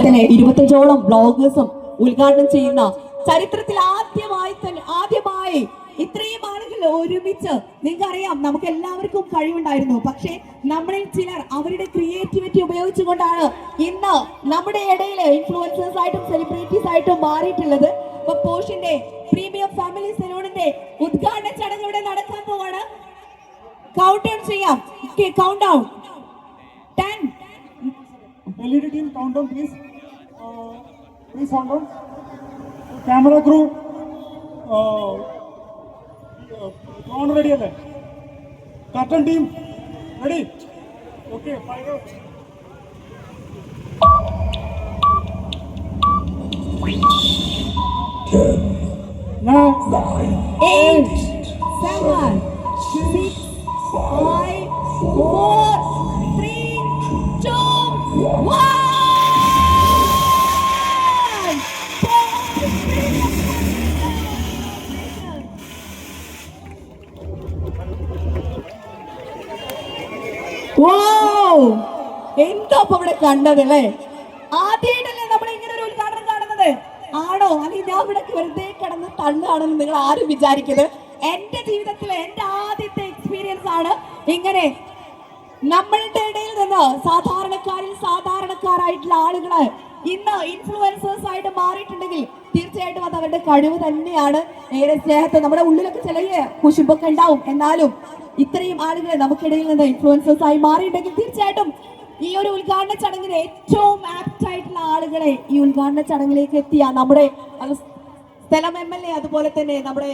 25ഓളം ബ്ലോഗേഴ്സും ഉദ്ഘാടനം ചെയ്യുന്ന ചരിത്രത്തിൽ ആദ്യമായി ഇത്രയും ആളുകൾ ഒരുമിച്ച്. നിങ്ങൾക്കറിയാം, നമുക്ക് എല്ലാവർക്കും കഴിവുണ്ടായിരുന്നു, പക്ഷേ നമ്മളിൽ ചിലർ അവരുടെ ക്രിയേറ്റിവിറ്റി ഉപയോഗിച്ചുകൊണ്ടാണ് ഇന്ന് നമ്മുടെ ഇടയിൽ ഇൻഫ്ലുവൻസേഴ്സ് ആയിട്ടും സെലിബ്രിറ്റീസ് ആയിട്ടും മാറിയിട്ടുള്ളത്. അപ്പൊ പോഷിന്റെ പ്രീമിയം ഫാമിലി സലൂണിന്റെ ഉദ്ഘാടന ചടങ്ങ് ഇവിടെ നടക്കാൻ പോവാണ്. കൗണ്ട് ഡൗൺ ചെയ്യാം. Count down 10. LED team, countdown please. Please countdown. Camera crew. Count ready alle. Curtain team ready. Okay, fire. 10, 9, 8, 7, 6, 5, 4, 3, 2, 1. എന്താ ഇവിടെ കണ്ടത് അല്ലേ? ആദ്യമായിട്ടല്ലേ നമ്മൾ ഇങ്ങനെ ഒരു ഉദ്ഘാടനം കാണുന്നത്? ആണോ? അല്ലെങ്കിൽ ഞാൻ ഇവിടെ വെറുതെ കിടന്ന് തള്ളുകയാണെന്ന് നിങ്ങൾ ആരും വിചാരിക്കരുത്. എന്റെ ജീവിതത്തിലെ എന്റെ ആദ്യത്തെ എക്സ്പീരിയൻസ് ആണ് ഇങ്ങനെ നമ്മളുടെ ഇടയിൽ നിന്ന് സാധാരണക്കാരായിട്ടുള്ള ആളുകള് ഇന്ന് ഇൻഫ്ലുവൻസേഴ്സ് ആയിട്ട് മാറിയിട്ടുണ്ടെങ്കിൽ തീർച്ചയായിട്ടും അത് അവരുടെ കഴിവ് തന്നെയാണ്. ഏറെ സ്നേഹത്തെ നമ്മുടെ ഉള്ളിലൊക്കെ ചില കുശുമ്പൊക്കെ ഉണ്ടാവും, എന്നാലും ഇത്രയും ആളുകളെ നമുക്കിടയിൽ നിന്ന് ഇൻഫ്ലുവൻസേഴ്സ് ആയി മാറിയിട്ടുണ്ടെങ്കിൽ തീർച്ചയായിട്ടും ഈ ഒരു ഉദ്ഘാടന ചടങ്ങിന് ഏറ്റവും ആപ്റ്റ് ആയിട്ടുള്ള ആളുകളെ ഈ ഉദ്ഘാടന ചടങ്ങിലേക്ക് എത്തിയ നമ്മുടെ സ്ഥലം MLA, അതുപോലെ തന്നെ നമ്മുടെ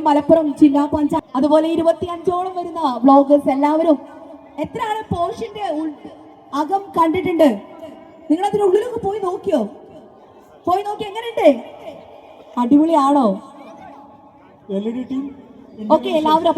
മലപ്പുറം ജില്ലാ പഞ്ചായത്ത്, അതുപോലെ 25ഓളം വരുന്ന വ്ളോഗേഴ്സ് എല്ലാവരും. എത്രയാണ് പോഷിന്റെ അകം കണ്ടിട്ടുണ്ട്? നിങ്ങൾ അതിന്റെ ഉള്ളിലൊക്കെ പോയി നോക്കി എങ്ങനെയുണ്ട്? അടിപൊളിയാണോ? LED team. ഓക്കെ, എല്ലാവരും